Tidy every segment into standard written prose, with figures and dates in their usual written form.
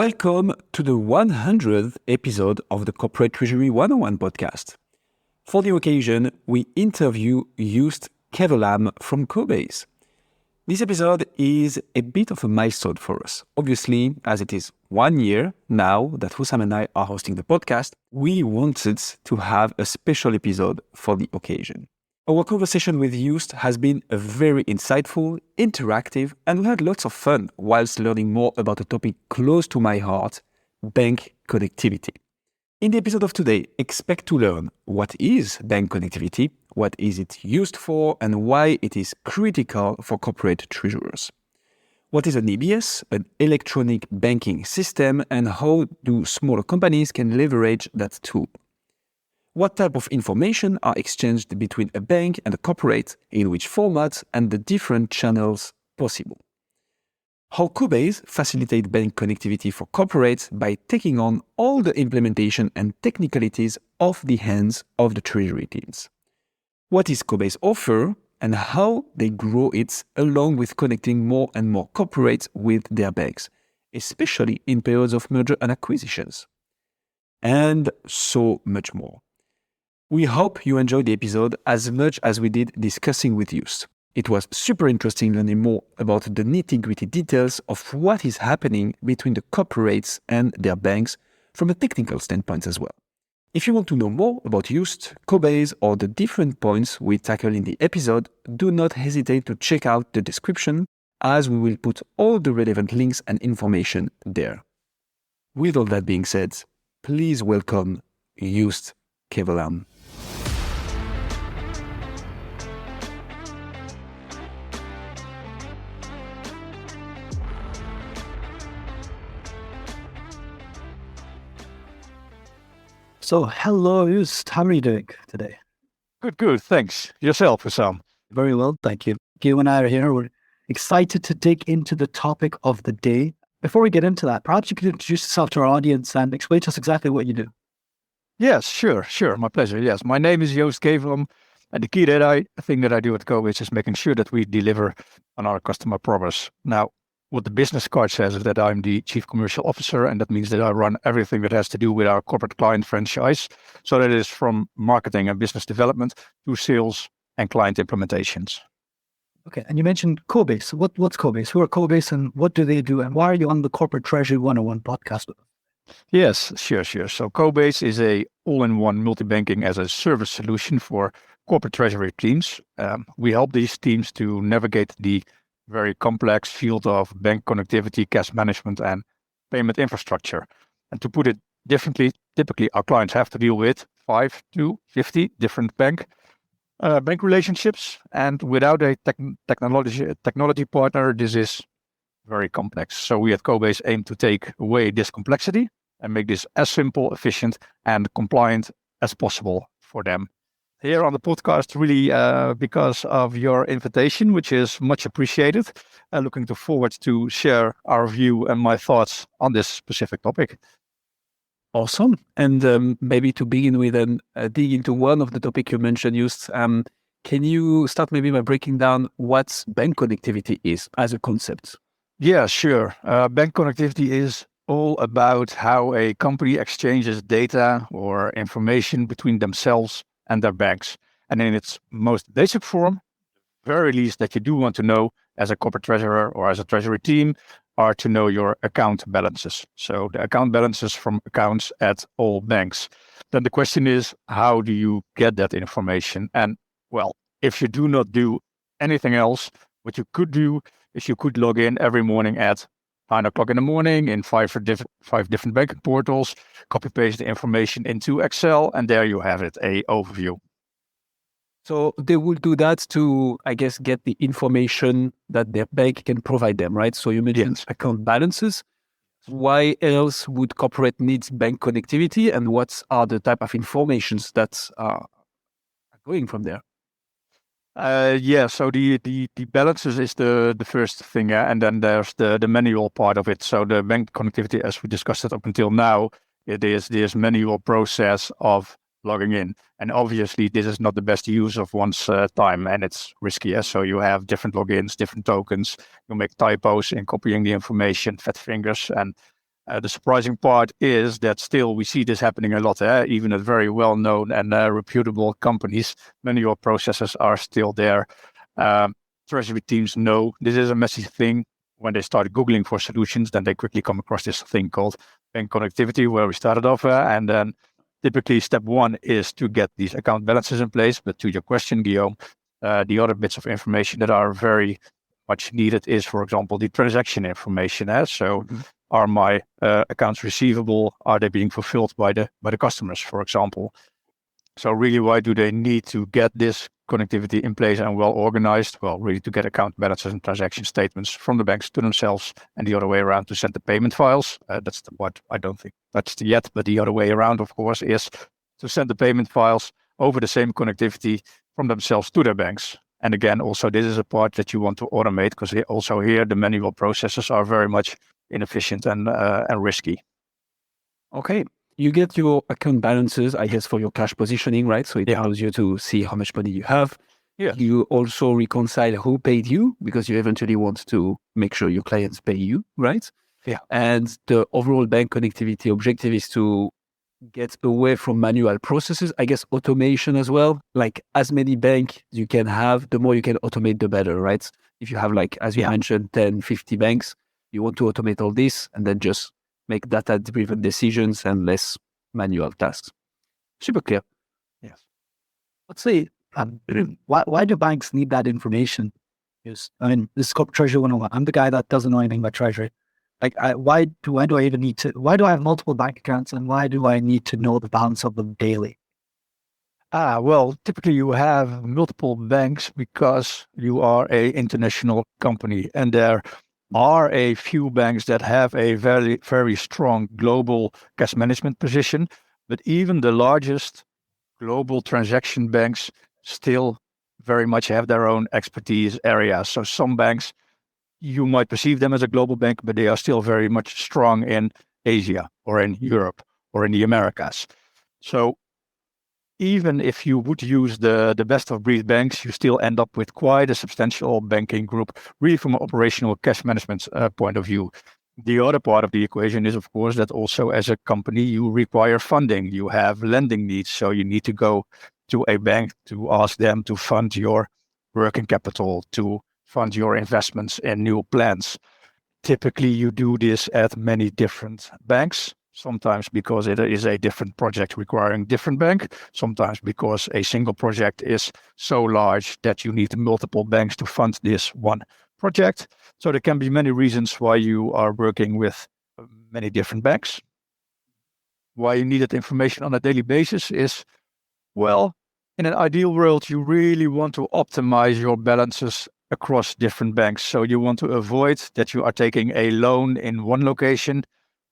Welcome to the 100th episode of the Corporate Treasury 101 podcast. For the occasion, we interview Joost Kevelam from Cobase. This episode is a bit of a milestone for us. Obviously, as it is 1 year now that Hussam and I are hosting the podcast, we wanted to have a special episode for the occasion. Our conversation with Joost has been very insightful, interactive, and we had lots of fun whilst learning more about a topic close to my heart, bank connectivity. In the episode of today, expect to learn what is bank connectivity, what is it used for, and why it is critical for corporate treasurers. What is an EBS, an electronic banking system, and how do smaller companies can leverage that tool? What type of information are exchanged between a bank and a corporate, in which format, and the different channels possible? How Cobase facilitate bank connectivity for corporates by taking on all the implementation and technicalities off the hands of the treasury teams. What is Cobase offer and how they grow it along with connecting more and more corporates with their banks, especially in periods of merger and acquisitions. And so much more. We hope you enjoyed the episode as much as we did discussing with Joost. It was super interesting learning more about the nitty-gritty details of what is happening between the corporates and their banks from a technical standpoint as well. If you want to know more about Joost, Cobase, or the different points we tackle in the episode, do not hesitate to check out the description, as we will put all the relevant links and information there. With all that being said, please welcome Joost Kevelam. So, hello, Joost. How are you doing today? Good. Thanks. Yourself, Hussam? Very well, thank you. You and I are here. We're excited to dig into the topic of the day. Before we get into that, perhaps you could introduce yourself to our audience and explain to us exactly what you do. Yes, sure. My pleasure. Yes, my name is Joost Kevelam, and the key thing that I do at Cobase is making sure that we deliver on our customer promise. Now, what the business card says is that I'm the Chief Commercial Officer, and that means that I run everything that has to do with our corporate client franchise. So that is from marketing and business development to sales and client implementations. Okay, and you mentioned Cobase. What's Cobase? Who are Cobase and what do they do? And why are you on the Corporate Treasury 101 podcast with us? Yes, sure. So Cobase is a all-in-one multi-banking as a service solution for corporate treasury teams. We help these teams to navigate the very complex field of bank connectivity, cash management, and payment infrastructure. And to put it differently, typically our clients have to deal with 5 to 50 different bank relationships. And without a technology partner, this is very complex. So we at Cobase aim to take away this complexity and make this as simple, efficient, and compliant as possible for them. Here on the podcast, really because of your invitation, which is much appreciated. Looking forward to share our view and my thoughts on this specific topic. Awesome. And maybe to begin with and dig into one of the topics you mentioned, Joost, can you start maybe by breaking down what bank connectivity is as a concept? Yeah, sure. Bank connectivity is all about how a company exchanges data or information between themselves and their banks. And in its most basic form, very least that you do want to know as a corporate treasurer or as a treasury team are to know your account balances. So the account balances from accounts at all banks. Then the question is, how do you get that information? And well, if you do not do anything else, what you could do is you could log in every morning at 9 o'clock in the morning in five different banking portals, copy paste the information into Excel, and there you have it, a overview. So they will do that to, I guess, get the information that their bank can provide them, right? So you mentioned account balances. Why else would corporate need bank connectivity, and what are the type of informations that are going from there? So the balances is the first thing, and then there's the manual part of it. So the bank connectivity, as we discussed it up until now, it is this manual process of logging in. And obviously, this is not the best use of one's time, and it's risky. So you have different logins, different tokens. You make typos in copying the information, fat fingers, and The surprising part is that still we see this happening a lot, even at very well-known and reputable companies. Manual processes are still there. Treasury teams know this is a messy thing. When they start Googling for solutions, then they quickly come across this thing called bank connectivity, where we started off. And then typically step one is to get these account balances in place. But to your question, Guillaume, the other bits of information that are very much needed is, for example, the transaction information. So are my accounts receivable, are they being fulfilled by the customers, for example? So really, why do they need to get this connectivity in place and well organized? Well, really to get account balances and transaction statements from the banks to themselves, and the other way around to send the payment files. That's what I don't think touched yet, but the other way around, of course, is to send the payment files over the same connectivity from themselves to their banks. And again, also this is a part that you want to automate, because also here the manual processes are very much inefficient and risky. Okay. You get your account balances, I guess, for your cash positioning, right? So it allows you to see how much money you have. Yeah. You also reconcile who paid you, because you eventually want to make sure your clients pay you, right? Yeah. And the overall bank connectivity objective is to get away from manual processes. I guess automation as well. Like as many banks you can have, the more you can automate, the better, right? If you have, like, as you mentioned, 10, 50 banks, you want to automate all this and then just make data-driven decisions and less manual tasks. Super clear. Yes. Let's say, why do banks need that information? Because, I mean, this is corporate treasury 101. I'm the guy that doesn't know anything about treasury. Like, why do I even need to? Why do I have multiple bank accounts, and why do I need to know the balance of them daily? Well, typically you have multiple banks because you are an international company, and there are a few banks that have a very, very strong global cash management position. But even the largest global transaction banks still very much have their own expertise areas. So some banks, you might perceive them as a global bank, but they are still very much strong in Asia or in Europe or in the Americas. So even if you would use the best of breed banks, you still end up with quite a substantial banking group, really from an operational cash management point of view. The other part of the equation is, of course, that also as a company, you require funding. You have lending needs, so you need to go to a bank to ask them to fund your working capital, to fund your investments in new plans. Typically, you do this at many different banks. Sometimes because it is a different project requiring different bank. Sometimes because a single project is so large that you need multiple banks to fund this one project. So there can be many reasons why you are working with many different banks. Why you need that information on a daily basis is, well, in an ideal world, you really want to optimize your balances across different banks. So you want to avoid that you are taking a loan in one location,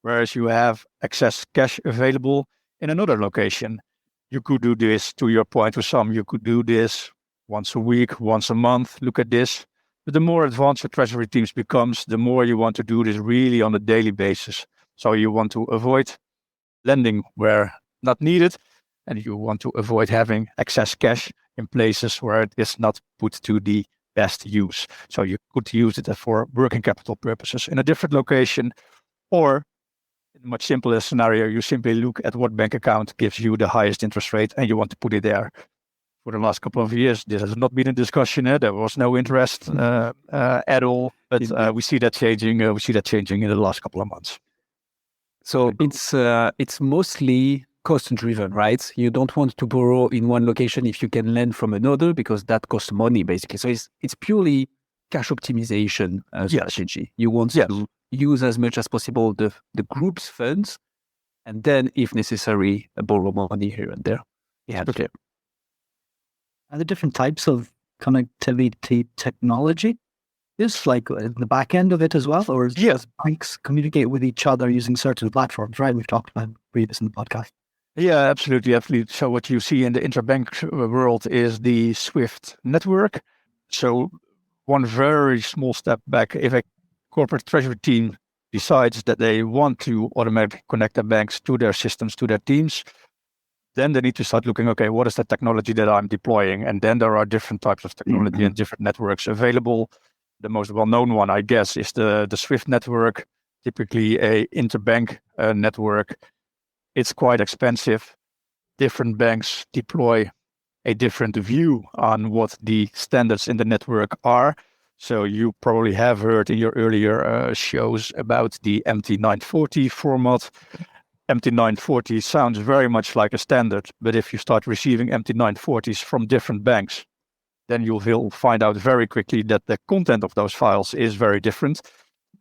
whereas you have excess cash available in another location. You could do this, to your point, to some, you could do this once a week, once a month, look at this. But the more advanced your treasury teams becomes, the more you want to do this really on a daily basis. So you want to avoid lending where not needed, and you want to avoid having excess cash in places where it is not put to the best use. So you could use it for working capital purposes in a different location, or in a much simpler scenario, you simply look at what bank account gives you the highest interest rate and you want to put it there. For the last couple of years, this has not been a discussion. There was no interest at all, but we see that changing. We see that changing in the last couple of months. So it's mostly cost-driven, right? You don't want to borrow in one location if you can lend from another, because that costs money, basically. So it's purely cash optimization strategy. You want to use as much as possible the group's funds, and then, if necessary, borrow money here and there. Okay. Are there different types of connectivity technology? Is like in the back end of it as well, or does banks communicate with each other using certain platforms? Right, we've talked about previous in the podcast. Yeah, absolutely. So what you see in the interbank world is the SWIFT network. So one very small step back, if a corporate treasury team decides that they want to automatically connect their banks to their systems, to their teams, then they need to start looking, okay, what is the technology that I'm deploying? And then there are different types of technology and different networks available. The most well-known one, I guess, is the SWIFT network. typically a interbank network. It's quite expensive. Different banks deploy a different view on what the standards in the network are. So you probably have heard in your earlier shows about the MT940 format. MT940 sounds very much like a standard, but if you start receiving MT940s from different banks, then you will find out very quickly that the content of those files is very different.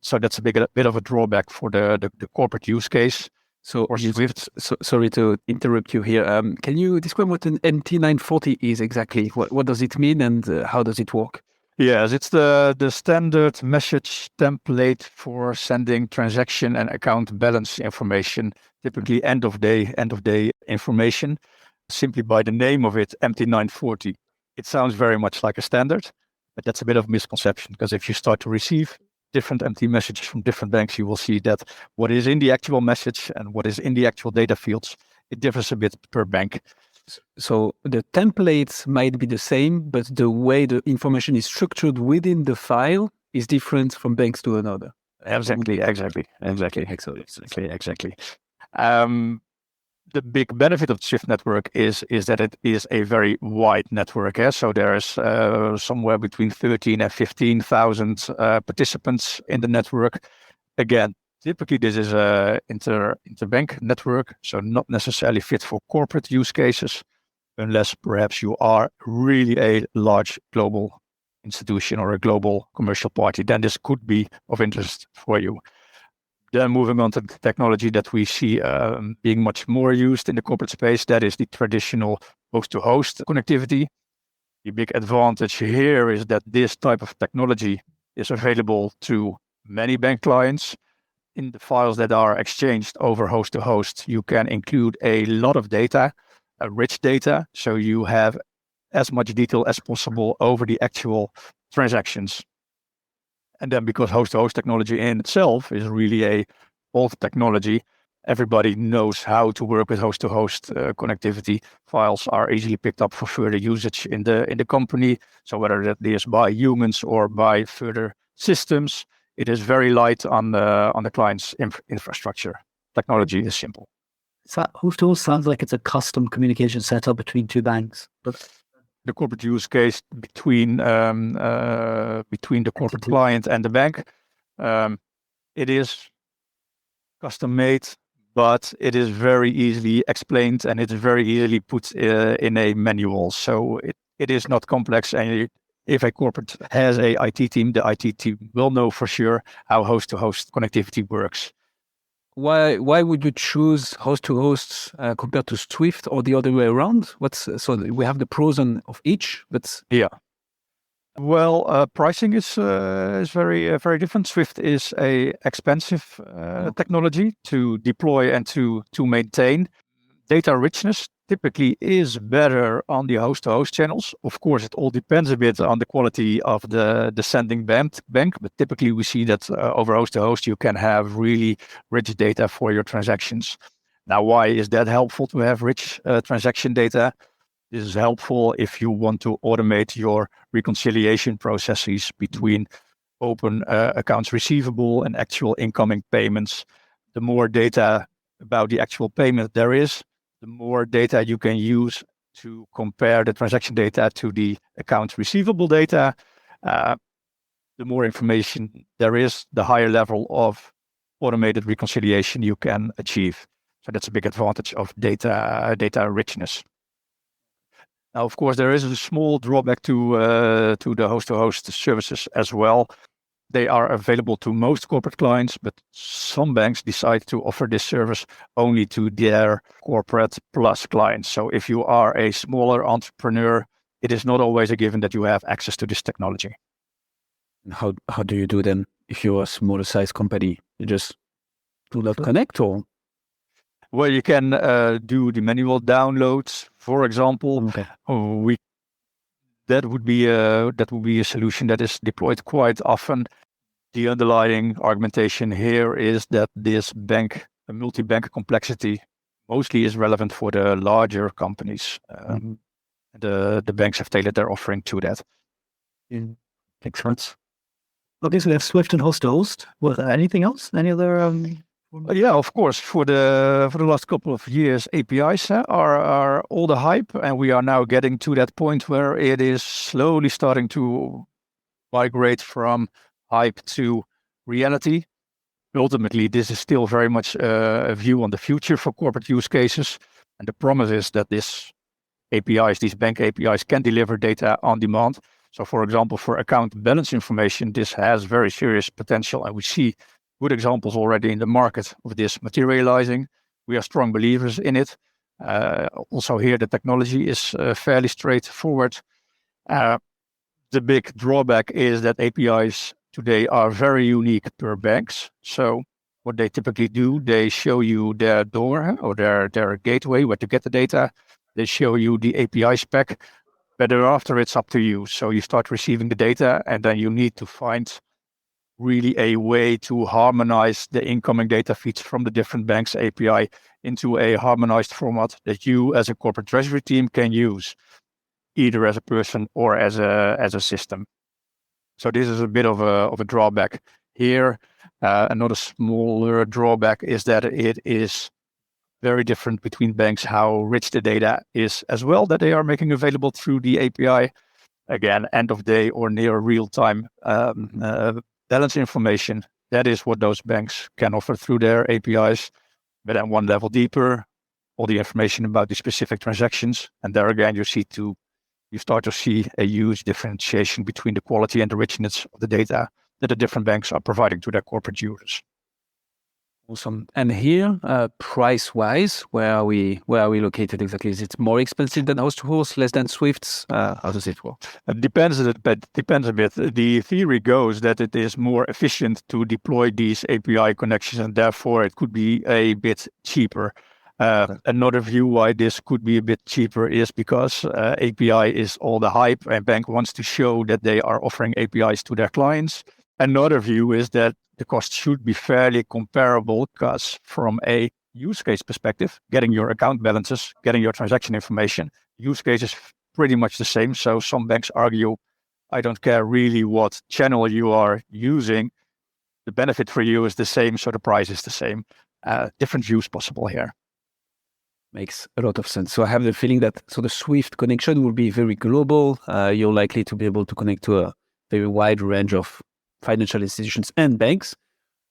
So that's a bit of a drawback for the corporate use case. So, Or Swift. sorry to interrupt you here. Can you describe what an MT940 is exactly? What does it mean and how does it work? Yes, it's the standard message template for sending transaction and account balance information, typically end of day information, simply by the name of it, MT940. It sounds very much like a standard, but that's a bit of a misconception, because if you start to receive different MT messages from different banks, you will see that what is in the actual message and what is in the actual data fields, it differs a bit per bank. So the templates might be the same, but the way the information is structured within the file is different from banks to another. Exactly. The big benefit of the Swift network is that it is a very wide network. So there is somewhere between 13 and 15,000 participants in the network. Again, typically this is a interbank network, so not necessarily fit for corporate use cases, unless perhaps you are really a large global institution or a global commercial party. Then this could be of interest for you. Then moving on to the technology that we see being much more used in the corporate space, that is the traditional host-to-host connectivity. The big advantage here is that this type of technology is available to many bank clients. In the files that are exchanged over host-to-host, you can include a lot of data, rich data, so you have as much detail as possible over the actual transactions. And then because host-to-host technology in itself is really a old technology, everybody knows how to work with host-to-host connectivity. Files are easily picked up for further usage in the company. So whether that is by humans or by further systems, it is very light on the client's infrastructure. Technology is simple. So host-to-host sounds like it's a custom communication setup between two banks, but the corporate use case between the corporate client and the bank. It is custom made, but it is very easily explained and it's very easily put in a manual. So it is not complex. And if a corporate has a IT team, the IT team will know for sure how host-to-host connectivity works. Why would you choose host-to-host compared to Swift or the other way around? So we have the pros of each, but yeah. Well, pricing is very very different. Swift is a expensive technology to deploy and to maintain. Data richness typically is better on the host-to-host channels. Of course, it all depends a bit on the quality of the sending bank, but typically we see that over host-to-host you can have really rich data for your transactions. Now, why is that helpful to have rich transaction data? This is helpful if you want to automate your reconciliation processes between open accounts receivable and actual incoming payments. The more data about the actual payment there is, the more data you can use to compare the transaction data to the accounts receivable data. The more information there is, the higher level of automated reconciliation you can achieve. So that's a big advantage of data richness. Now, of course, there is a small drawback to the host-to-host services as well. They are available to most corporate clients, but some banks decide to offer this service only to their corporate plus clients. So if you are a smaller entrepreneur, it is not always a given that you have access to this technology. How do you do then if you're a smaller size company? You just do not connect, or? Well, you can do the manual downloads, for example. Okay. That would be a solution that is deployed quite often. The underlying argumentation here is that this multi-bank complexity mostly is relevant for the larger companies. The banks have tailored their offering to that. Makes sense. Okay, so we have Swift and host to host. Was there anything else? Any other? Yeah, of course. For the last couple of years, APIs are all the hype, and we are now getting to that point where it is slowly starting to migrate from hype to reality. Ultimately, this is still very much a view on the future for corporate use cases, and the promise is that these bank APIs, can deliver data on demand. So, for example, for account balance information, this has very serious potential, and we see good examples already in the market of this materializing. We are strong believers in it. Also, here the technology is fairly straightforward. The big drawback is that APIs today are very unique per banks. So what they typically do, they show you their door or their gateway where to get the data. They show you the API spec, but thereafter it's up to you. So you start receiving the data, and then you need to find really a way to harmonize the incoming data feeds from the different banks API into a harmonized format that you as a corporate treasury team can use, either as a person or as a system. So this is a bit of a drawback here. Another smaller drawback is that it is very different between banks how rich the data is as well that they are making available through the API. Again, end of day or near real time balance information. That is what those banks can offer through their APIs. But then one level deeper, all the information about the specific transactions. And there again, you start to see a huge differentiation between the quality and the richness of the data that the different banks are providing to their corporate users. Awesome. And here, price-wise, where are we located exactly? Is it more expensive than host-to-host, less than Swift's? How does it work? It depends a bit. The theory goes that it is more efficient to deploy these API connections, and therefore it could be a bit cheaper. Another view why this could be a bit cheaper is because API is all the hype, and bank wants to show that they are offering APIs to their clients. Another view is that the cost should be fairly comparable, because from a use case perspective, getting your account balances, getting your transaction information, use case is pretty much the same. So some banks argue, I don't care really what channel you are using, the benefit for you is the same, so the price is the same. Different views possible here. Makes a lot of sense. So I have the feeling that the Swift connection will be very global. You're likely to be able to connect to a very wide range of financial institutions and banks.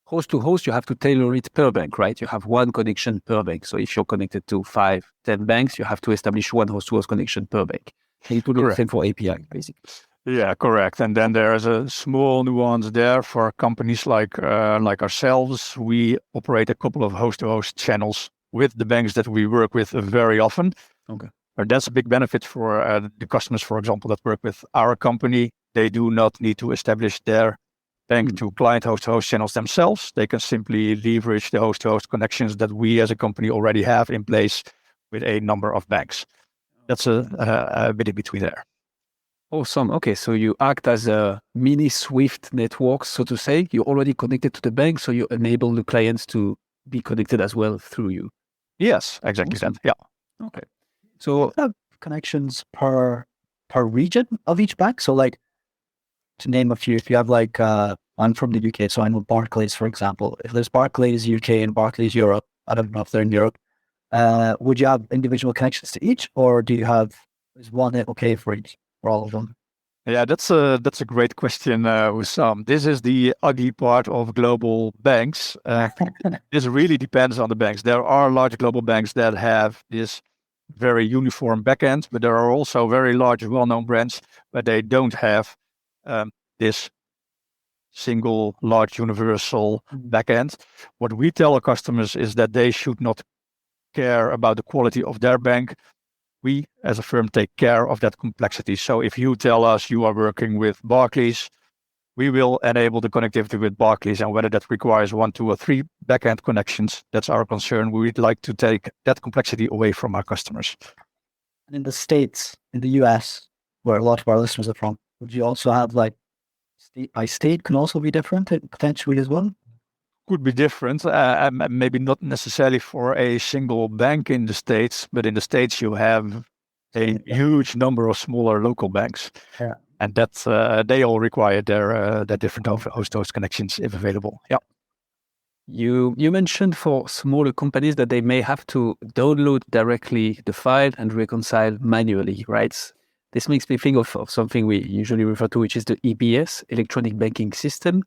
Host to host, you have to tailor it per bank, right? You have one connection per bank. So if you're connected to 5, 10 banks, you have to establish one host to host connection per bank. And it will be the same for API, basically. Yeah, correct. And then there's a small nuance there for companies like ourselves. We operate a couple of host to host channels with the banks that we work with very often. Okay. That's a big benefit for the customers, for example, that work with our company. They do not need to establish their bank to client host to host channels themselves. They can simply leverage the host to host connections that we as a company already have in place with a number of banks. That's a bit in between there. Awesome. Okay, so you act as a mini Swift network, so to say. You're already connected to the bank, so you enable the clients to be connected as well through you. Yes, exactly. Awesome. That. Yeah. Okay. So have connections per region of each bank. So like, to name a few, if you have like, I'm from the UK, so I know Barclays, for example. If there's Barclays UK and Barclays Europe, I don't know if they're in Europe, would you have individual connections to each, or do you have, is one okay for each, for all of them? Yeah, that's a great question, Wissam. This is the ugly part of global banks. This really depends on the banks. There are large global banks that have this very uniform backend, but there are also very large, well-known brands, but they don't have this single large universal backend. What we tell our customers is that they should not care about the quality of their bank. We as a firm take care of that complexity. So if you tell us you are working with Barclays, we will enable the connectivity with Barclays, and whether that requires 1, 2, or 3 backend connections, that's our concern. We would like to take that complexity away from our customers. And in the States, in the US, where a lot of our listeners are from, would you also have like state by state can also be different potentially as well? Could be different, maybe not necessarily for a single bank in the States, but in the States you have a huge number of smaller local banks. Yeah. and that they all require their different host connections if available. Yeah. You mentioned for smaller companies that they may have to download directly the file and reconcile manually, right? This makes me think of something we usually refer to, which is the EBS, electronic banking system.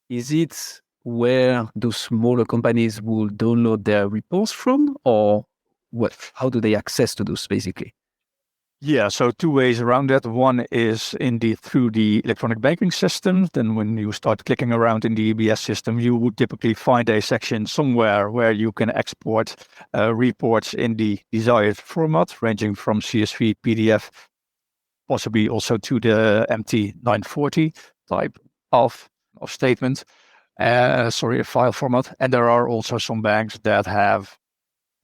Is it where those smaller companies will download their reports from, or what? How do they access to those basically? Yeah, so two ways around that. One is indeed through the electronic banking system. Then when you start clicking around in the EBS system, you would typically find a section somewhere where you can export reports in the desired format, ranging from CSV, PDF, possibly also to the MT940 type of statement, a file format. And there are also some banks that have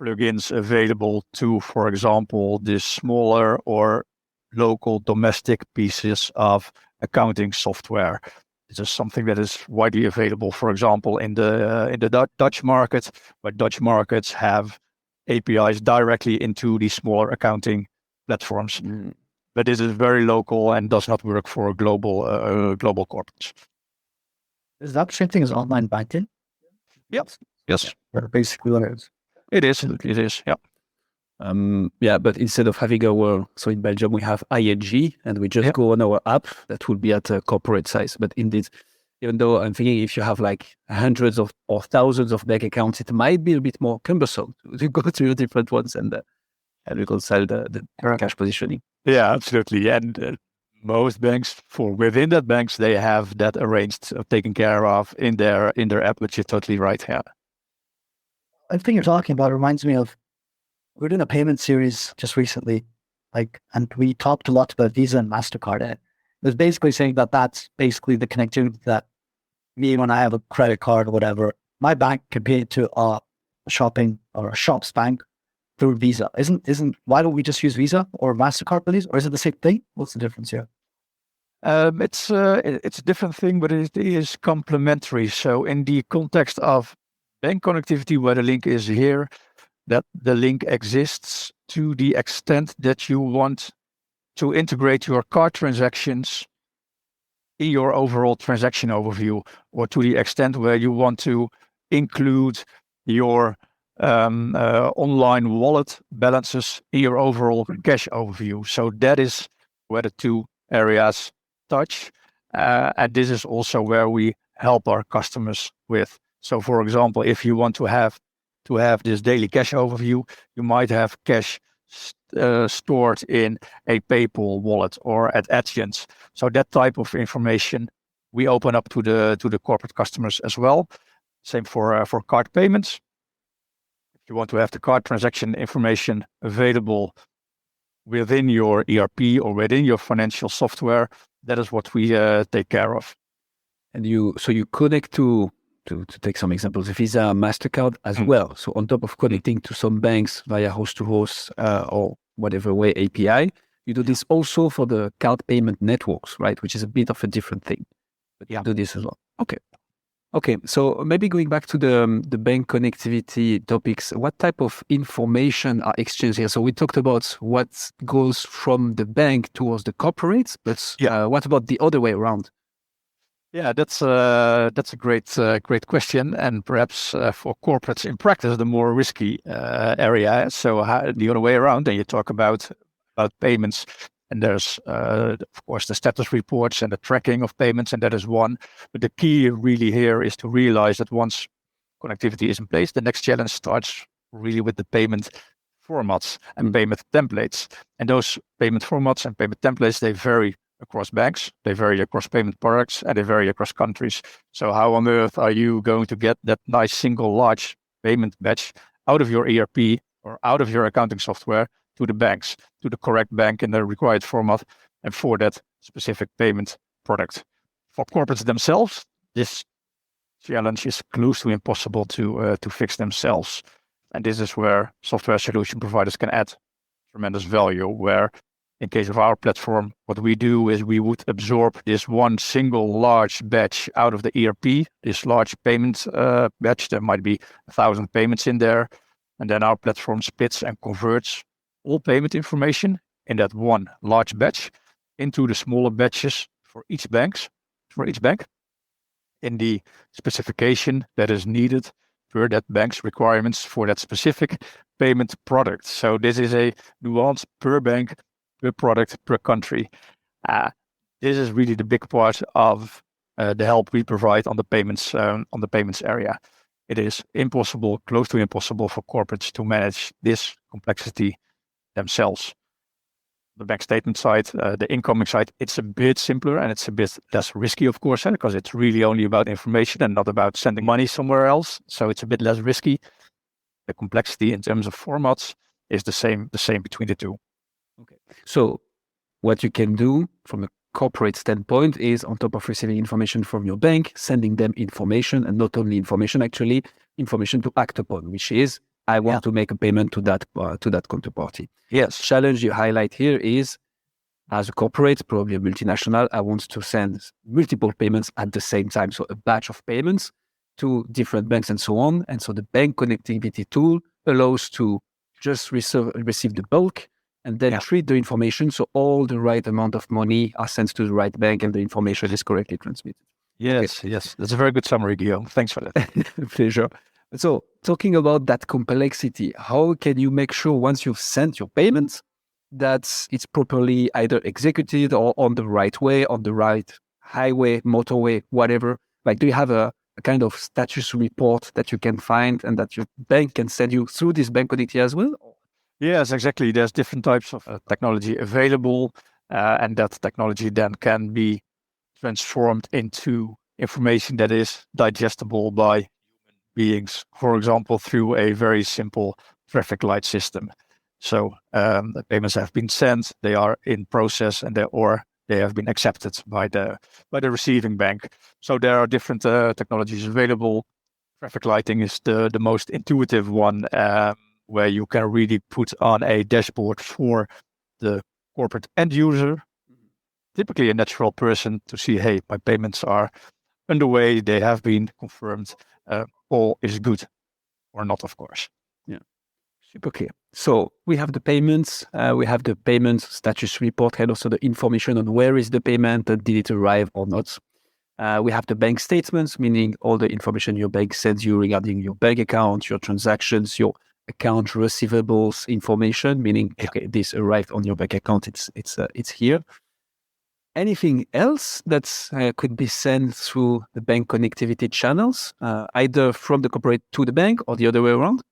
plugins available to, for example, the smaller or local domestic pieces of accounting software. This is something that is widely available, for example, in the Dutch market, where Dutch markets have APIs directly into the smaller accounting platforms. But this is very local and does not work for global corporates. Is that same thing as online banking? Yep. Yes. Yeah, basically what it is. It is. It is. Yeah. But instead of having so in Belgium we have ING, and we just go on our app that will be at a corporate size. But indeed, even though I'm thinking if you have like hundreds of or thousands of bank accounts, it might be a bit more cumbersome to go to different ones and reconcile the cash positioning. Yeah, absolutely. And most banks, for within that banks, they have that arranged, taken care of in their app, which is totally right. Yeah. I think you're talking about reminds me of, we're doing a payment series just recently, and we talked a lot about Visa and MasterCard. It was basically saying that that's basically the connectivity that me, when I have a credit card or whatever, my bank can pay to a shopping or a shop's bank through Visa. Why don't we just use Visa or MasterCard, please? Or is it the same thing? What's the difference here? It's a different thing, but it is complementary. So in the context of bank connectivity, where the link is here, that the link exists to the extent that you want to integrate your card transactions in your overall transaction overview, or to the extent where you want to include your online wallet balances in your overall cash overview. So that is where the two areas touch. And this is also where we help our customers with. So for example, if you want to have this daily cash overview, you might have cash stored in a PayPal wallet or at Adyen's. So that type of information we open up to the corporate customers as well. Same for card payments. If you want to have the card transaction information available within your ERP or within your financial software, that is what we take care of. And you connect to take some examples, Visa, MasterCard as well. So on top of connecting to some banks via host-to-host or whatever way API, you do this also for the card payment networks, right? Which is a bit of a different thing. But you do this as well. Okay. So maybe going back to the bank connectivity topics, what type of information are exchanged here? So we talked about what goes from the bank towards the corporates, but what about the other way around? Yeah, that's a great question, and perhaps for corporates in practice the more risky area. So the other way around, then you talk about payments, and there's of course the status reports and the tracking of payments, and that is one. But the key really here is to realize that once connectivity is in place, the next challenge starts really with the payment formats and payment templates. And those payment formats and payment templates, they vary across banks, they vary across payment products, and they vary across countries. So how on earth are you going to get that nice single large payment batch out of your ERP or out of your accounting software to the banks, to the correct bank in the required format, and for that specific payment product? For corporates themselves, this challenge is close to impossible to fix themselves. And this is where software solution providers can add tremendous value, where in case of our platform, what we do is we would absorb this one single large batch out of the ERP, this large payment batch. There might be 1,000 payments in there. And then our platform splits and converts all payment information in that one large batch into the smaller batches for each bank in the specification that is needed per that bank's requirements for that specific payment product. So this is a nuance per bank, per product, per country. This is really the big part of the help we provide on the payments area. It is impossible, close to impossible, for corporates to manage this complexity themselves. The bank statement side, the incoming side, it's a bit simpler and it's a bit less risky, of course, because it's really only about information and not about sending money somewhere else. So it's a bit less risky. The complexity in terms of formats is the same between the two. Okay. So what you can do from a corporate standpoint is, on top of receiving information from your bank, sending them information, and not only information, actually information to act upon, which is, I want to make a payment to that counterparty. Yes. Challenge you highlight here is, as a corporate, probably a multinational, I want to send multiple payments at the same time. So a batch of payments to different banks and so on. And so the bank connectivity tool allows to just receive the bulk and then treat the information so all the right amount of money are sent to the right bank and the information is correctly transmitted. Yes. That's a very good summary, Guillaume. Thanks for that. Pleasure. So talking about that complexity, how can you make sure once you've sent your payments that it's properly either executed or on the right way, on the right highway, motorway, whatever? Like, do you have a kind of status report that you can find and that your bank can send you through this bank connectivity as well? Yes, exactly. There's different types of technology available, and that technology then can be transformed into information that is digestible by human beings, for example, through a very simple traffic light system. So the payments have been sent, they are in process, and they have been accepted by the receiving bank. So there are different technologies available. Traffic lighting is the most intuitive one, where you can really put on a dashboard for the corporate end user, typically a natural person, to see, hey, my payments are underway, they have been confirmed, all is good, or not, of course. Yeah, super clear. So we have the payments, we have the payment status report, and also the information on where is the payment and did it arrive or not. We have the bank statements, meaning all the information your bank sends you regarding your bank account, your transactions, your account receivables information, meaning okay, this arrived on your bank account, it's here. Anything else that could be sent through the bank connectivity channels, either from the corporate to the bank or the other way around?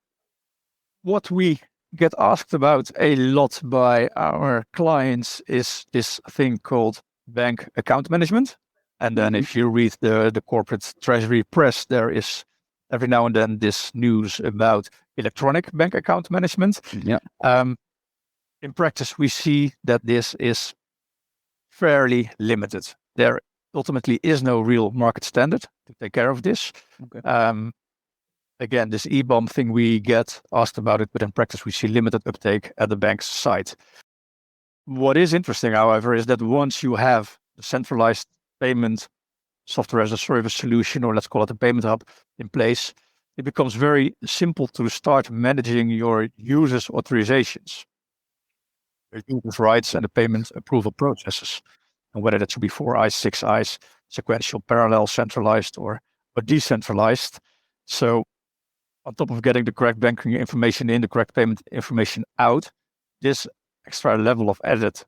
What we get asked about a lot by our clients is this thing called bank account management. And then if you read the corporate treasury press, there is every now and then this news about electronic bank account management. Yeah. In practice, we see that this is fairly limited. There ultimately is no real market standard to take care of this. Okay. Again, this EBOM thing, we get asked about it, but in practice, we see limited uptake at the bank's side. What is interesting, however, is that once you have the centralized payment software as a service solution, or let's call it a payment hub, in place, it becomes very simple to start managing your users' authorizations, your users' rights, and the payment approval processes. And whether that should be 4 eyes, 6 eyes, sequential, parallel, centralized, or decentralized. So on top of getting the correct banking information in, the correct payment information out, this extra level of added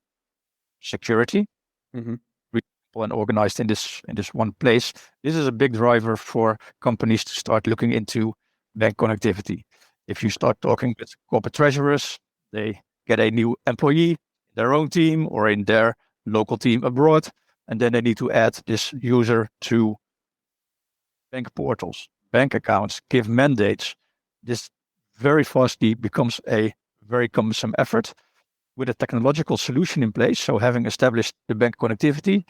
security, and organized in this one place. This is a big driver for companies to start looking into bank connectivity. If you start talking with corporate treasurers, they get a new employee in their own team or in their local team abroad, and then they need to add this user to bank portals, bank accounts, give mandates. This very fastly becomes a very cumbersome effort. With a technological solution in place, so having established the bank connectivity,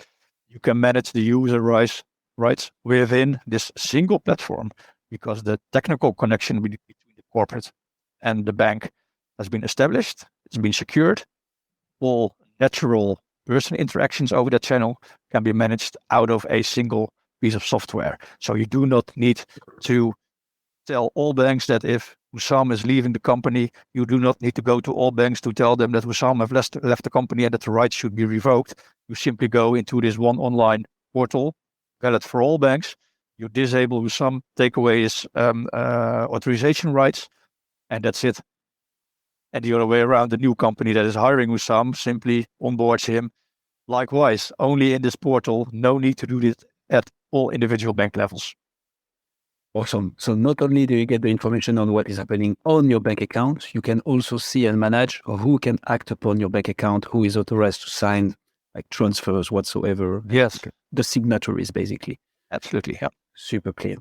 you can manage the user rights within this single platform, because the technical connection between the corporate and the bank has been established, it's been secured. All natural person interactions over that channel can be managed out of a single piece of software. So you do not need to tell all banks that if Wissam is leaving the company, you do not need to go to all banks to tell them that Wissam have left the company and that the rights should be revoked. You simply go into this one online portal, valid for all banks. You disable Wissam, take away his authorization rights, and that's it. And the other way around, the new company that is hiring Wissam simply onboards him. Likewise, only in this portal, no need to do this at all individual bank levels. Awesome. So not only do you get the information on what is happening on your bank account, you can also see and manage who can act upon your bank account, who is authorized to sign like transfers whatsoever. Yes. The signatories, basically. Absolutely. Yeah. Super clear.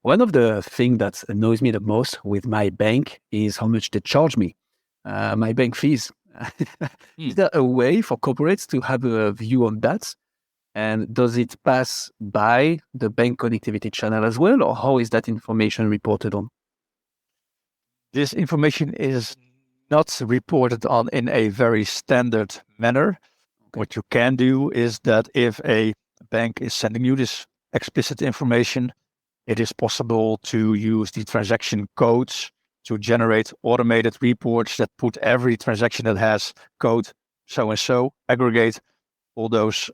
One of the things that annoys me the most with my bank is how much they charge me, my bank fees. Is there a way for corporates to have a view on that? And does it pass by the bank connectivity channel as well, or how is that information reported on? This information is not reported on in a very standard manner. What you can do is that if a bank is sending you this explicit information, it is possible to use the transaction codes to generate automated reports that put every transaction that has code so-and-so, aggregate all those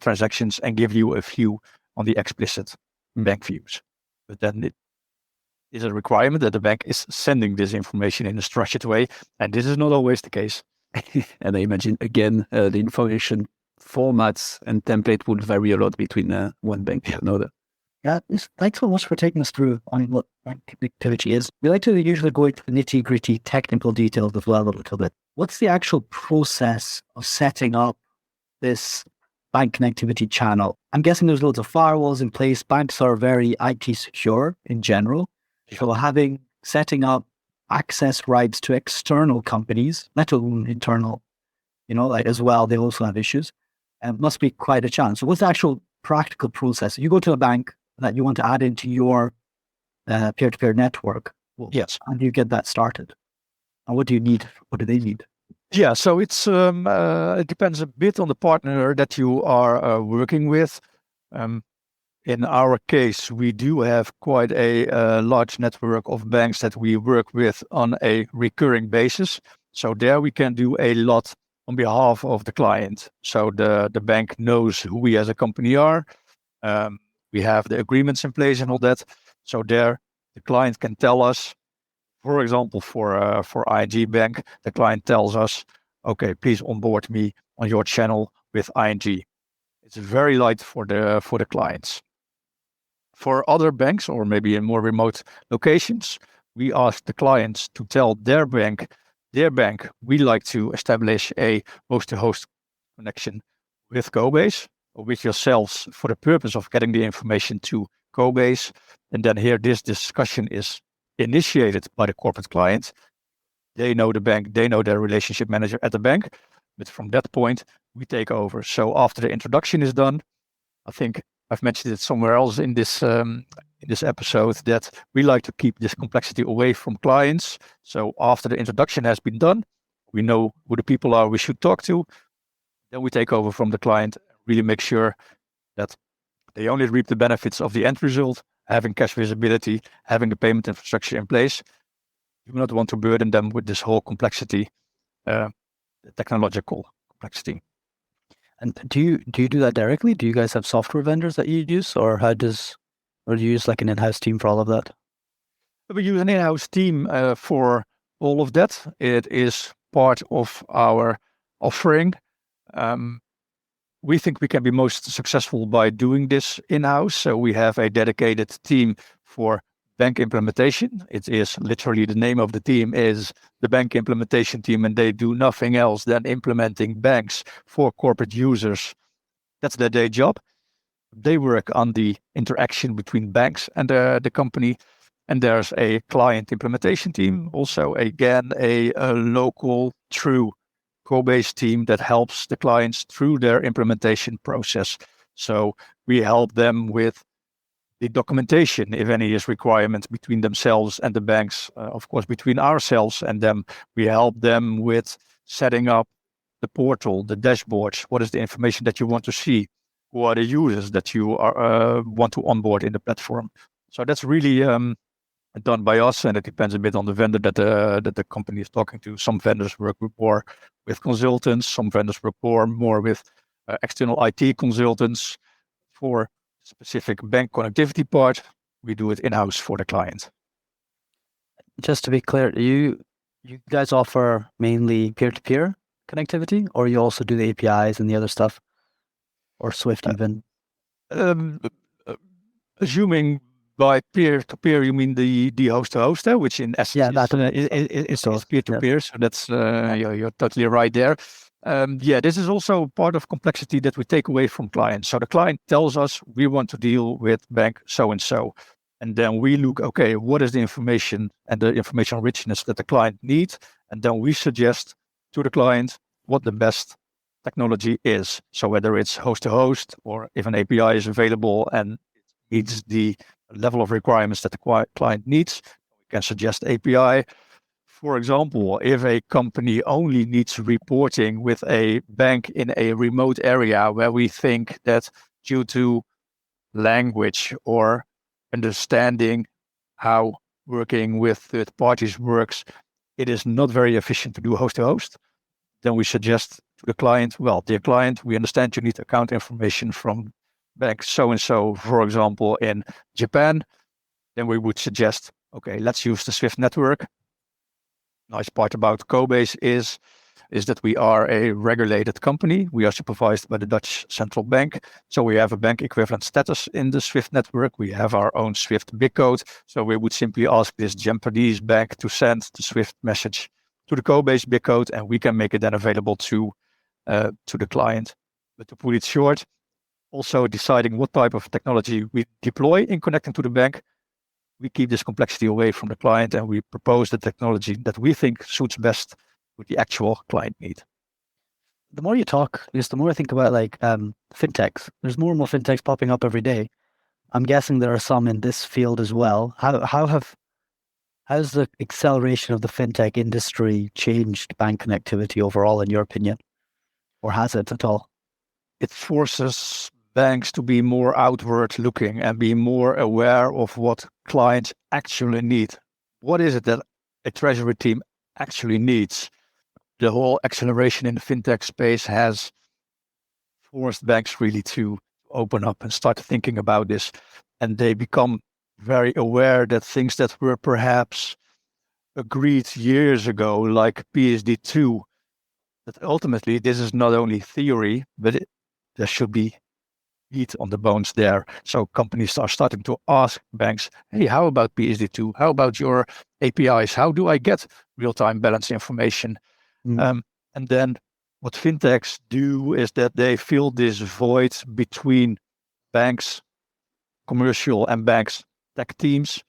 transactions and give you a view on the explicit bank views. But then it is a requirement that the bank is sending this information in a structured way, and this is not always the case. And I imagine, again, the information formats and template would vary a lot between one bank and another. Yeah, thanks so much for taking us through on what bank connectivity is. We like to usually go into the nitty-gritty technical details as well a little bit. What's the actual process of setting up this bank connectivity channel? I'm guessing there's loads of firewalls in place. Banks are very IT secure in general. So setting up access rights to external companies, let alone internal, as well, they also have issues. And must be quite a challenge. So what's the actual practical process? You go to a bank that you want to add into your peer-to-peer network. Yes. And you get that started. And what do you need? What do they need? Yeah, so it depends a bit on the partner that you are working with. In our case, we do have quite a large network of banks that we work with on a recurring basis. So there we can do a lot on behalf of the client. So the bank knows who we as a company are. We have the agreements in place and all that. So there the client can tell us, for example, for ING Bank, the client tells us, okay, please onboard me on your channel with ING. It's very light for the clients. For other banks or maybe in more remote locations, we ask the clients to tell their bank, we like to establish a host-to-host connection with Cobase or with yourselves for the purpose of getting the information to Cobase. And then here this discussion is initiated by the corporate client. They know the bank, they know their relationship manager at the bank, but from that point, we take over. So after the introduction is done, I think I've mentioned it somewhere else in this episode that we like to keep this complexity away from clients. So after the introduction has been done, we know who the people are we should talk to. Then we take over from the client, really make sure that they only reap the benefits of the end result, having cash visibility, having the payment infrastructure in place. You do not want to burden them with this whole complexity, technological complexity. And do you do that directly? Do you guys have software vendors that you use, or do you use like an in-house team for all of that? We use an in-house team for all of that. It is part of our offering. We think we can be most successful by doing this in-house. So we have a dedicated team for bank implementation. It is literally the name of the team is the bank implementation team, and they do nothing else than implementing banks for corporate users. That's their day job. They work on the interaction between banks and the company. And there's a client implementation team, also again a local true Cobase team that helps the clients through their implementation process. So we help them with the documentation, if any is requirement between themselves and the banks, of course, between ourselves and them. We help them with setting up the portal, the dashboards. What is the information that you want to see? Who are the users that you want to onboard in the platform? So that's really done by us, and it depends a bit on the vendor that the company is talking to. Some vendors work more with consultants, some vendors work more with external IT consultants. For specific bank connectivity part, we do it in-house for the client. Just to be clear, you guys offer mainly peer-to-peer connectivity, or you also do the APIs and the other stuff, or Swift even? Assuming by peer-to-peer, you mean the host-to-host, which in essence is peer-to-peer. Yeah. So that's you're totally right there. This is also part of complexity that we take away from clients. So the client tells us we want to deal with bank so-and-so. And then we look, okay, what is the information and the information richness that the client needs? And then we suggest to the client what the best technology is. So whether it's host-to-host or if an API is available and it meets the level of requirements that the client needs, we can suggest API. For example, if a company only needs reporting with a bank in a remote area where we think that due to language or understanding how working with third parties works, it is not very efficient to do host-to-host, then we suggest to the client, well, dear client, we understand you need account information from bank so-and-so, for example, in Japan. Then we would suggest, okay, let's use the Swift network. Nice part about Cobase is that we are a regulated company. We are supervised by the Dutch Central Bank. So we have a bank equivalent status in the Swift network. We have our own Swift big code. So we would simply ask this Japanese bank to send the Swift message to the Cobase big code, and we can make it then available to the client. But to put it short, also deciding what type of technology we deploy in connecting to the bank, we keep this complexity away from the client, and we propose the technology that we think suits best with the actual client need. The more you talk, just the more I think about like fintechs. There's more and more fintechs popping up every day. I'm guessing there are some in this field as well. How's the acceleration of the fintech industry changed bank connectivity overall, in your opinion? Or has it at all? It forces banks to be more outward looking and be more aware of what clients actually need. What is it that a treasury team actually needs? The whole acceleration in the fintech space has forced banks really to open up and start thinking about this. And they become very aware that things that were perhaps agreed years ago, like PSD2, that ultimately this is not only theory, but there should be meat on the bones there. So companies are starting to ask banks, hey, how about PSD2? How about your APIs? How do I get real-time balance information? And then what fintechs do is that they fill this void between banks, commercial and banks, tech teams,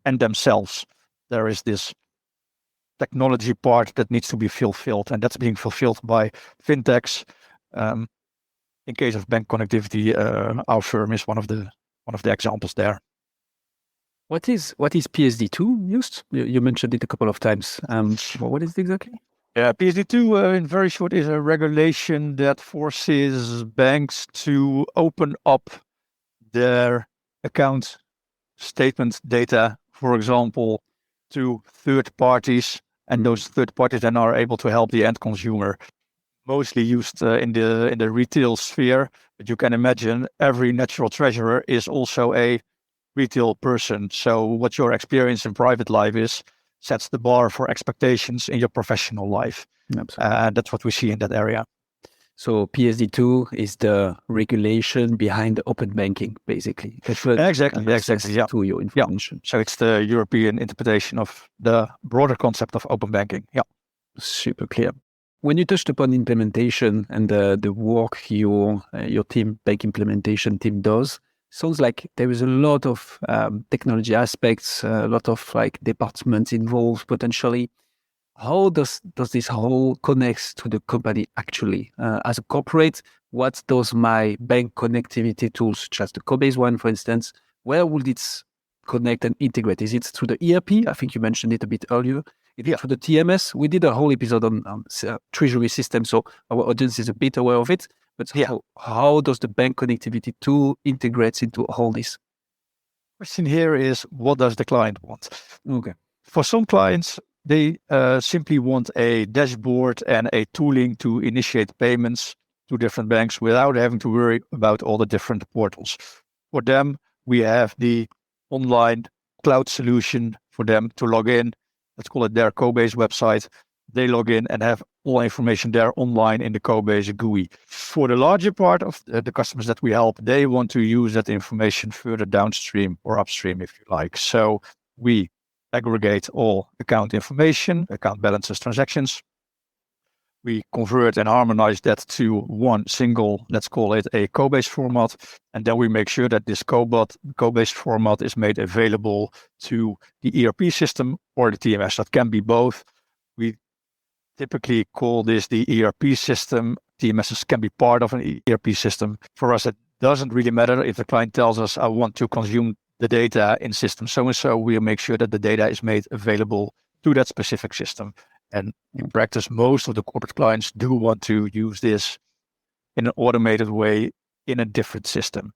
and themselves. There is this technology part that needs to be fulfilled, and that's being fulfilled by fintechs. In case of bank connectivity, our firm is one of the examples there. What is PSD2 used? You mentioned it a couple of times. What is it exactly? Yeah, PSD2, in very short, is a regulation that forces banks to open up their account statement data, for example, to third parties, and those third parties then are able to help the end consumer. Mostly used in the retail sphere, but you can imagine every natural treasurer is also a retail person. So what your experience in private life is sets the bar for expectations in your professional life. Absolutely. That's what we see in that area. So PSD2 is the regulation behind open banking, basically. Exactly. Yeah. To your information. Yeah. So it's the European interpretation of the broader concept of open banking. Yeah. Super clear. When you touched upon implementation and the work your team, bank implementation team does, sounds like there is a lot of technology aspects, a lot of like departments involved potentially. How does this whole connect to the company actually? As a corporate, what does my bank connectivity tools, such as the Cobase one, for instance, where would it connect and integrate? Is it through the ERP? I think you mentioned it a bit earlier. Through the TMS? We did a whole episode on treasury system, so our audience is a bit aware of it. But how does the bank connectivity tool integrate into all this? question here is, what does the client want? Okay. For some clients, they simply want a dashboard and a tooling to initiate payments to different banks without having to worry about all the different portals. For them, we have the online cloud solution for them to log in. Let's call it their Cobase website. They log in and have all information there online in the Cobase GUI. For the larger part of the customers that we help, they want to use that information further downstream or upstream, if you like. So we aggregate all account information, account balances, transactions. We convert and harmonize that to one single, let's call it a Cobase format. And then we make sure that this Cobase format is made available to the ERP system or the TMS. That can be both. We typically call this the ERP system. TMSs can be part of an ERP system. For us, it doesn't really matter if the client tells us, I want to consume the data in system so-and-so. We'll make sure that the data is made available to that specific system. And in practice, most of the corporate clients do want to use this in an automated way in a different system.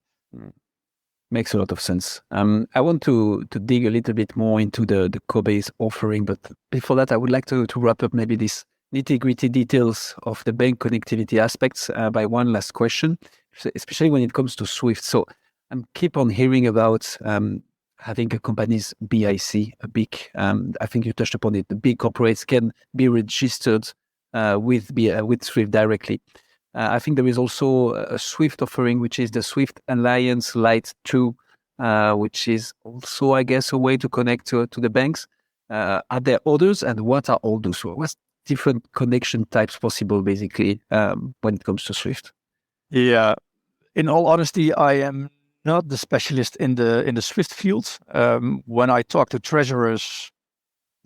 Makes a lot of sense. I want to dig a little bit more into the Cobase offering, but before that, I would like to wrap up maybe this nitty-gritty details of the bank connectivity aspects by one last question, especially when it comes to Swift. So I keep on hearing about having a company's BIC, a big, I think you touched upon it, the big corporates can be registered with Swift directly. I think there is also a Swift offering, which is the Swift Alliance Lite 2, which is also, I guess, a way to connect to the banks. Are there others, and what are all those? What's different connection types possible, basically, when it comes to Swift? Yeah, in all honesty, I am not the specialist in the Swift field. When I talk to treasurers,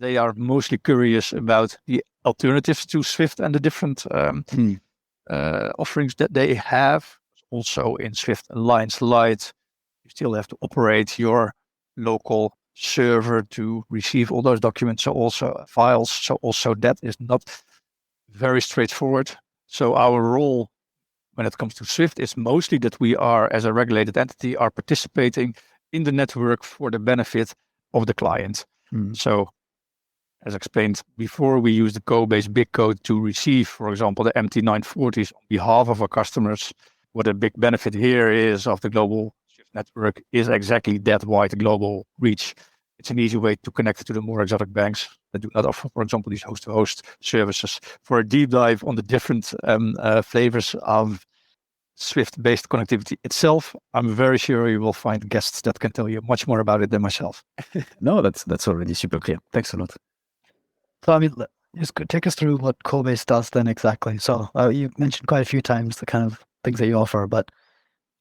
they are mostly curious about the alternatives to Swift and the different offerings that they have. Also in Swift Alliance Lite, you still have to operate your local server to receive all those documents, so also files. So also that is not very straightforward. So our role when it comes to Swift is mostly that we are, as a regulated entity, are participating in the network for the benefit of the client. So as explained before, we use the Cobase big code to receive, for example, the MT940s on behalf of our customers. What a big benefit here is of the global Swift network is exactly that wide global reach. It's an easy way to connect to the more exotic banks that do not offer, for example, these host-to-host services. For a deep dive on the different flavors of Swift-based connectivity itself, I'm very sure you will find guests that can tell you much more about it than myself. No, that's already super clear. Thanks a lot. So, I mean, just take us through what Cobase does then exactly. So, you mentioned quite a few times the kind of things that you offer, but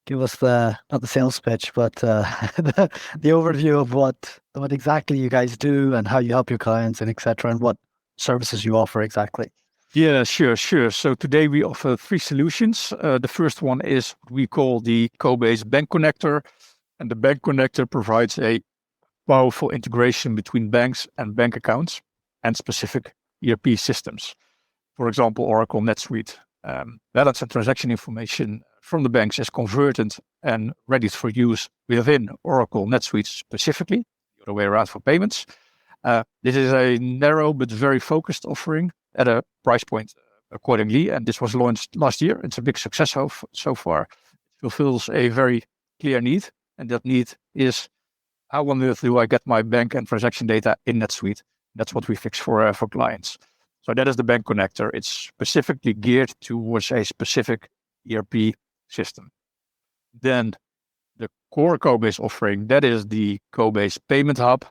give us not the sales pitch, but the overview of what exactly you guys do and how you help your clients and etc. and what services you offer exactly. Yeah, sure. So today we offer 3 solutions. The first one is what we call the Cobase Bank Connector. And the Bank Connector provides a powerful integration between banks and bank accounts and specific ERP systems. For example, Oracle NetSuite. Balance and transaction information from the banks is converted and ready for use within Oracle NetSuite specifically, the other way around for payments. This is a narrow but very focused offering at a price point accordingly. And this was launched last year. It's a big success so far. It fulfills a very clear need. And that need is, how on earth do I get my bank and transaction data in NetSuite? That's what we fix for clients. So that is the Bank Connector. It's specifically geared towards a specific ERP system. Then the core Cobase offering, that is the Cobase Payment Hub.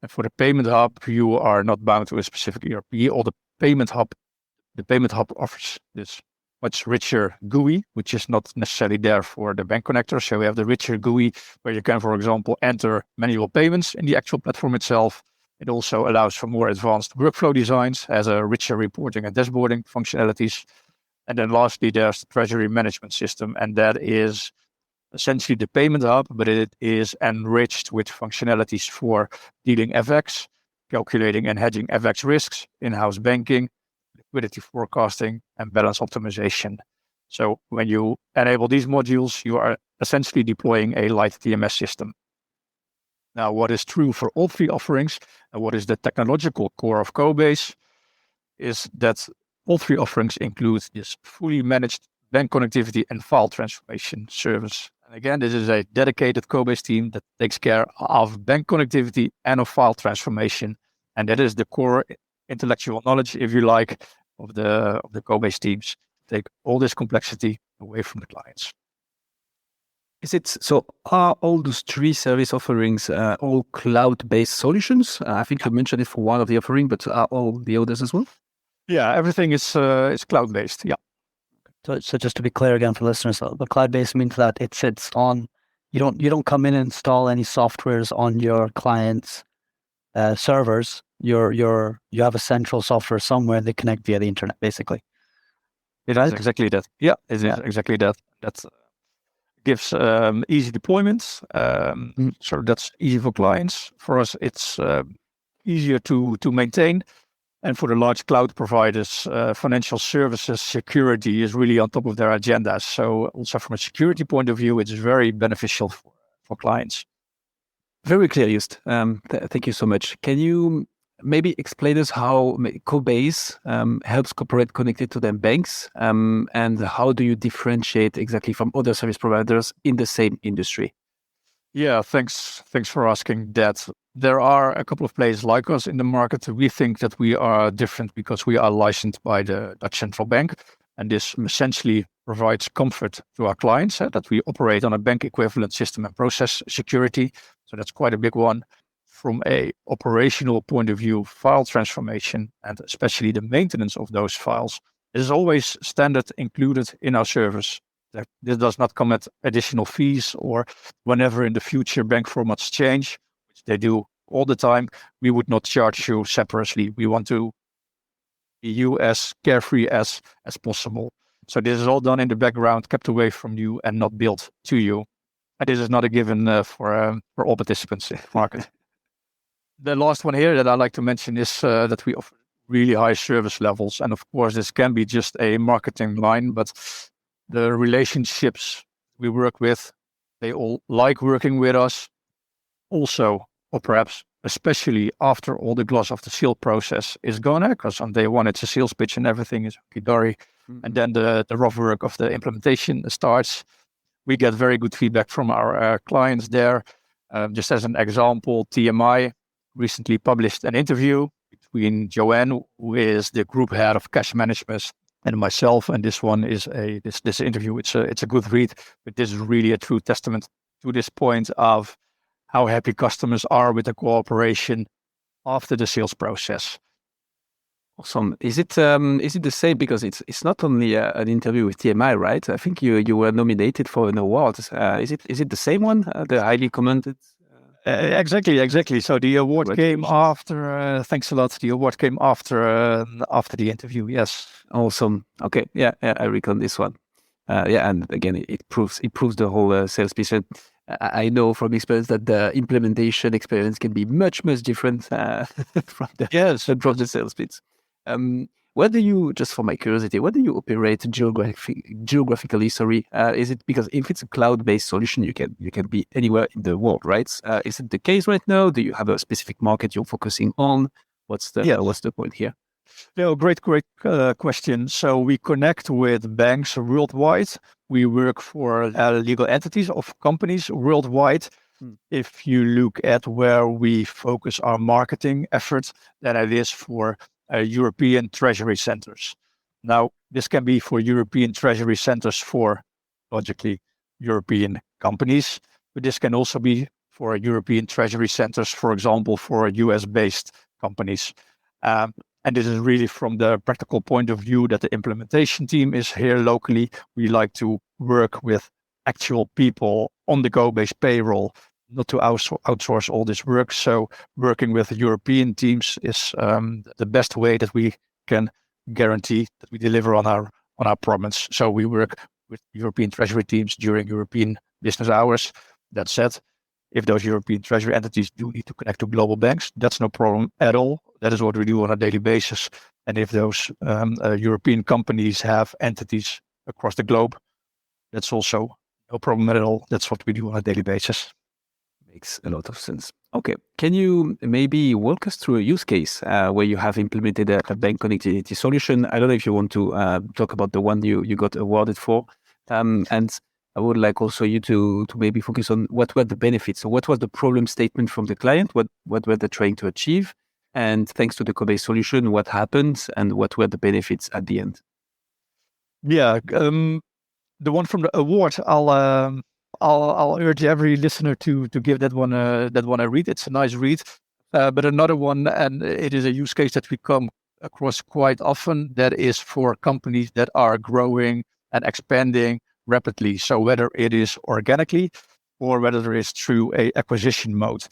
And for the Payment Hub, you are not bound to a specific ERP. Or the Payment Hub offers this much richer GUI, which is not necessarily there for the Bank Connector. So we have the richer GUI where you can, for example, enter manual payments in the actual platform itself. It also allows for more advanced workflow designs, has a richer reporting and dashboarding functionalities. And then lastly, there's the Treasury Management System, and that is essentially the Payment Hub, but it is enriched with functionalities for dealing FX, calculating and hedging FX risks, in-house banking, liquidity forecasting, and balance optimization. So when you enable these modules, you are essentially deploying a light TMS system. Now, what is true for all three offerings and what is the technological core of Cobase is that all three offerings include this fully managed bank connectivity and file transformation service. And again, this is a dedicated Cobase team that takes care of bank connectivity and of file transformation. And that is the core intellectual knowledge, if you like, of the Cobase teams. Take all this complexity away from the clients. Is it so? Are all those three service offerings all cloud-based solutions? I think you mentioned it for one of the offering, but are all the others as well? Yeah, everything is cloud-based. Yeah. So just to be clear again for listeners, the cloud-based means that it sits on, you don't come in and install any softwares on your client's servers. You have a central software somewhere they connect via the internet, basically. It is exactly that. Yeah, it is exactly that. That gives easy deployments. So that's easy for clients. For us, it's easier to maintain. And for the large cloud providers, financial services security is really on top of their agendas. So also from a security point of view, it's very beneficial for clients. Very clear, Just. Thank you so much. Can you maybe explain us how Cobase helps corporate connected to their banks, and how do you differentiate exactly from other service providers in the same industry? Yeah, thanks for asking that. There are a couple of players like us in the market. We think that we are different because we are licensed by the Dutch Central Bank, and this essentially provides comfort to our clients that we operate on a bank equivalent system and process security. So that's quite a big one. From a operational point of view, file transformation and especially the maintenance of those files is always standard included in our service. This does not come at additional fees, or whenever in the future bank formats change, which they do all the time, we would not charge you separately. We want to be you as carefree as possible. So this is all done in the background, kept away from you and not built to you. And this is not a given for all participants in the market. The last one here that I like to mention is that we offer really high service levels. And of course, this can be just a marketing line, but the relationships we work with, they all like working with us. Also, or perhaps especially after all the gloss of the sale process is gone, because on day one it's a sales pitch and everything is hunky-dory. And then the rough work of the implementation starts. We get very good feedback from our clients there. Just as an example, TMI recently published an interview between Joanne, who is the group head of cash management, and myself. And this one is this interview. It's a good read, but this is really a true testament to this point of how happy customers are with the cooperation after the sales process. Awesome. Is it the same, because it's not only an interview with TMI, right? I think you were nominated for an award. Is it the same one? The highly commented. Exactly. So the award came after. Thanks a lot. The award came after the interview. Yes. Awesome. Okay. Yeah. I recall this one. And again, it proves the whole sales pitch. And I know from experience that the implementation experience can be much different from the sales pitch. Where do you, just for my curiosity, where do you operate geographically? Sorry, is it because if it's a cloud-based solution, you can be anywhere in the world, right? Is it the case right now? Do you have a specific market you're focusing on? What's the point here? No, great question. So we connect with banks worldwide. We work for legal entities of companies worldwide. If you look at where we focus our marketing efforts, then it is for European treasury centers. Now, this can be for European treasury centers for, logically, European companies, but this can also be for European treasury centers, for example, for US-based companies. And this is really from the practical point of view that the implementation team is here locally. We like to work with actual people on the Cobase payroll, not to outsource all this work. So working with European teams is the best way that we can guarantee that we deliver on our promise. So we work with European treasury teams during European business hours. That said, if those European treasury entities do need to connect to global banks, that's no problem at all. That is what we do on a daily basis. And if those European companies have entities across the globe, that's also no problem at all. That's what we do on a daily basis. Makes a lot of sense. Okay. Can you maybe walk us through a use case where you have implemented a bank connectivity solution? I don't know if you want to talk about the one you got awarded for. And I would like also you to maybe focus on what were the benefits. So what was the problem statement from the client? What were they trying to achieve? And thanks to the Cobase solution, what happened and what were the benefits at the end? Yeah, the one from the award, I'll urge every listener to give that one a read. It's a nice read. But another one, and it is a use case that we come across quite often, that is for companies that are growing and expanding rapidly. So whether it is organically or whether it is through a acquisition mode.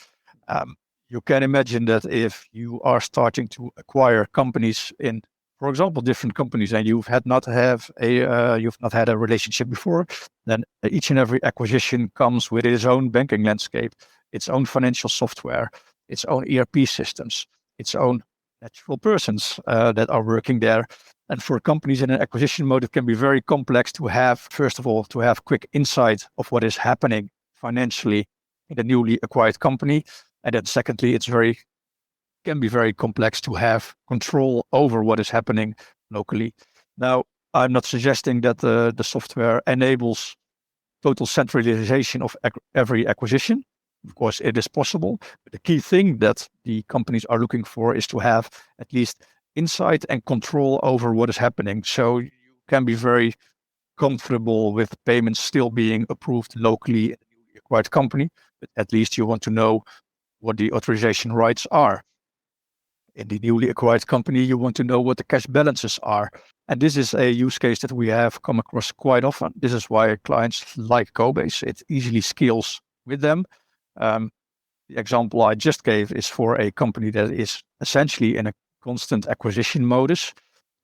You can imagine that if you are starting to acquire companies in, for example, different companies, and you've not had a relationship before, then each and every acquisition comes with its own banking landscape, its own financial software, its own ERP systems, its own natural persons that are working there. And for companies in an acquisition mode, it can be very complex to have, first of all, to have quick insight of what is happening financially in the newly acquired company. And then secondly, can be very complex to have control over what is happening locally. Now, I'm not suggesting that the software enables total centralization of every acquisition. Of course, it is possible. But the key thing that the companies are looking for is to have at least insight and control over what is happening. So you can be very comfortable with payments still being approved locally in the newly acquired company, but at least you want to know what the authorization rights are. In the newly acquired company, you want to know what the cash balances are. And this is a use case that we have come across quite often. This is why clients like Cobase. It easily scales with them. The example I just gave is for a company that is essentially in a constant acquisition modus.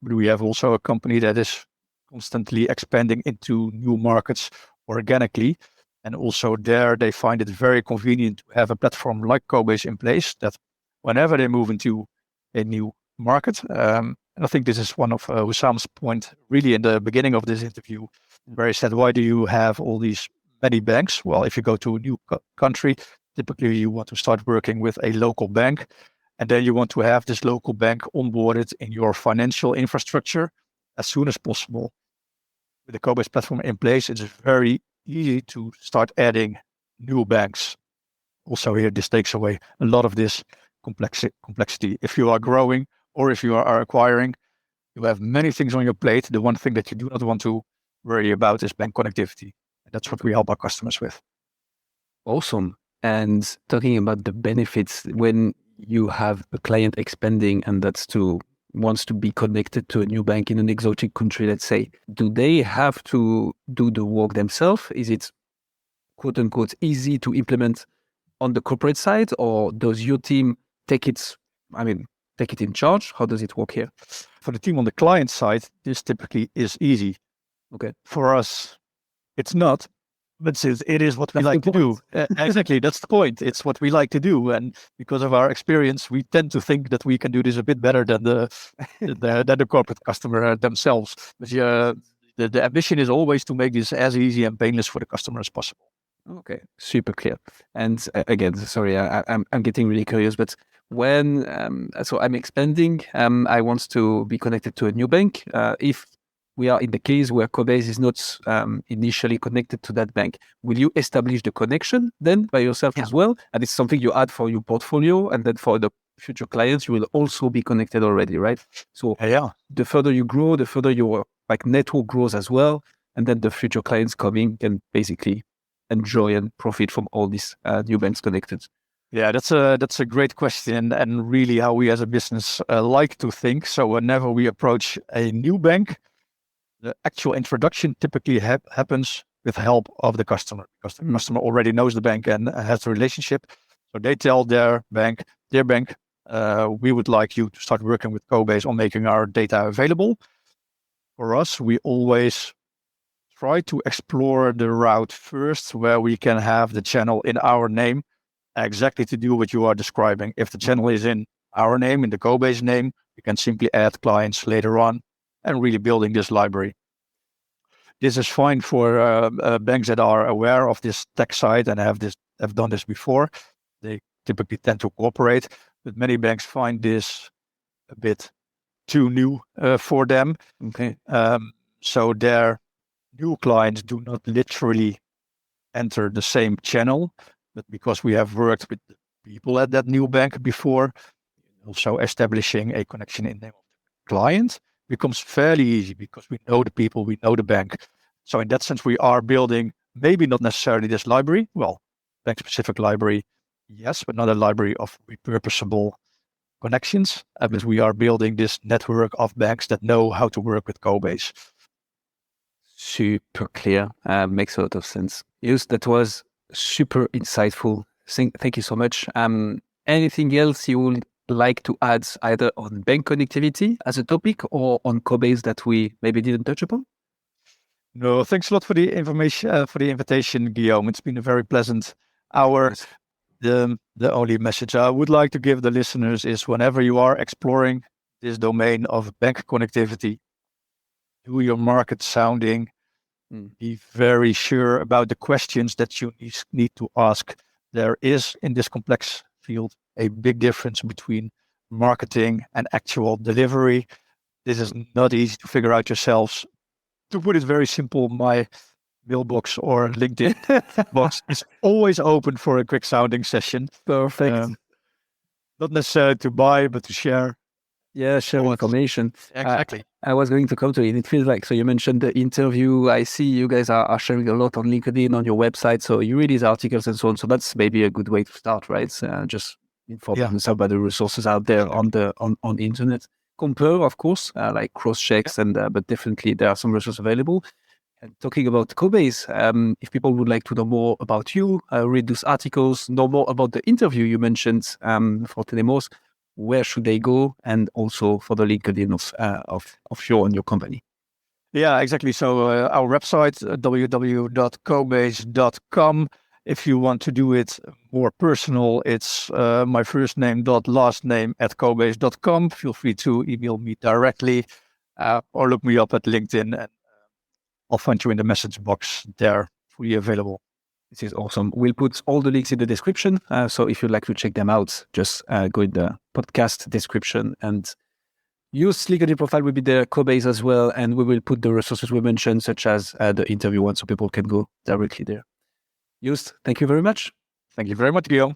But we have also a company that is constantly expanding into new markets organically. And also there, they find it very convenient to have a platform like Cobase in place that whenever they move into a new market, and I think this is one of Husam's point really in the beginning of this interview, where he said, why do you have all these many banks? Well, if you go to a new country, typically you want to start working with a local bank, and then you want to have this local bank onboarded in your financial infrastructure as soon as possible. With the Cobase platform in place, it's very easy to start adding new banks. Also here, this takes away a lot of this complexity. If you are growing or if you are acquiring, you have many things on your plate. The one thing that you do not want to worry about is bank connectivity. And that's what we help our customers with. Awesome. And talking about the benefits, when you have a client expanding and wants to be connected to a new bank in an exotic country, let's say, do they have to do the work themselves? Is it quote unquote easy to implement on the corporate side, or does your team take it in charge? How does it work here? For the team on the client side, this typically is easy. Okay. For us, it's not, but it is what we like to do. Exactly, that's the point. It's what we like to do, and because of our experience, we tend to think that we can do this a bit better than the corporate customer themselves. But the ambition is always to make this as easy and painless for the customer as possible. Okay, super clear. And again, sorry, I'm getting really curious, but when so I'm expanding, I want to be connected to a new bank. If we are in the case where Cobase is not initially connected to that bank, will you establish the connection then by yourself as well? And it's something you add for your portfolio, and then for the future clients, you will also be connected already, right? So the further you grow, the further your network grows as well, and then the future clients coming can basically enjoy and profit from all these new banks connected. Yeah, that's a great question, and really how we as a business like to think. So whenever we approach a new bank, the actual introduction typically happens with help of the customer, because the customer already knows the bank and has a relationship. So they tell their bank, we would like you to start working with Cobase on making our data available. For us, we always try to explore the route first where we can have the channel in our name, exactly to do what you are describing. If the channel is in our name, in the Cobase name, we can simply add clients later on and really building this library. This is fine for banks that are aware of this tech side and have this have done this before. They typically tend to cooperate, but many banks find this a bit too new for them. Okay. So their new clients do not literally enter the same channel, but because we have worked with the people at that new bank before, also establishing a connection in the name of the client becomes fairly easy because we know the people, we know the bank. So in that sense, we are building maybe not necessarily this library, well, bank-specific library, yes, but not a library of repurposable connections. But we are building this network of banks that know how to work with Cobase. Super clear. Makes a lot of sense. Joost, that was super insightful. Thank you so much. Anything else you would like to add either on bank connectivity as a topic or on Cobase that we maybe didn't touch upon? No, thanks a lot for the information, for the invitation, Guillaume. It's been a very pleasant hour. Yes. The only message I would like to give the listeners is whenever you are exploring this domain of bank connectivity, do your market sounding, be very sure about the questions that you need to ask. There is, in this complex field, a big difference between marketing and actual delivery. This is not easy to figure out yourselves. To put it very simple, my mailbox or LinkedIn box is always open for a quick sounding session. Perfect. Not necessarily to buy, but to share. Yeah, share information. Exactly. I was going to come to it. It feels like, so you mentioned the interview. I see you guys are sharing a lot on LinkedIn, on your website. So you read these articles and so on. So that's maybe a good way to start, right? Just informing yourself about the resources out there on the internet. Compare, of course, like cross checks, but definitely there are some resources available. And talking about Cobase, if people would like to know more about you, read those articles, know more about the interview you mentioned for Tenemos, where should they go? And also for the LinkedIn of you and your company. Yeah, exactly. So our website, www.cobase.com. If you want to do it more personal, it's my first name dot last name @cobase.com. Feel free to email me directly or look me up at LinkedIn, and I'll find you in the message box there, fully available. This is awesome. We'll put all the links in the description. So if you'd like to check them out, just go in the podcast description and use LinkedIn profile will be there, Cobase as well. And we will put the resources we mentioned, such as the interview one, so people can go directly there. Joost, thank you very much. Thank you very much, Guillaume.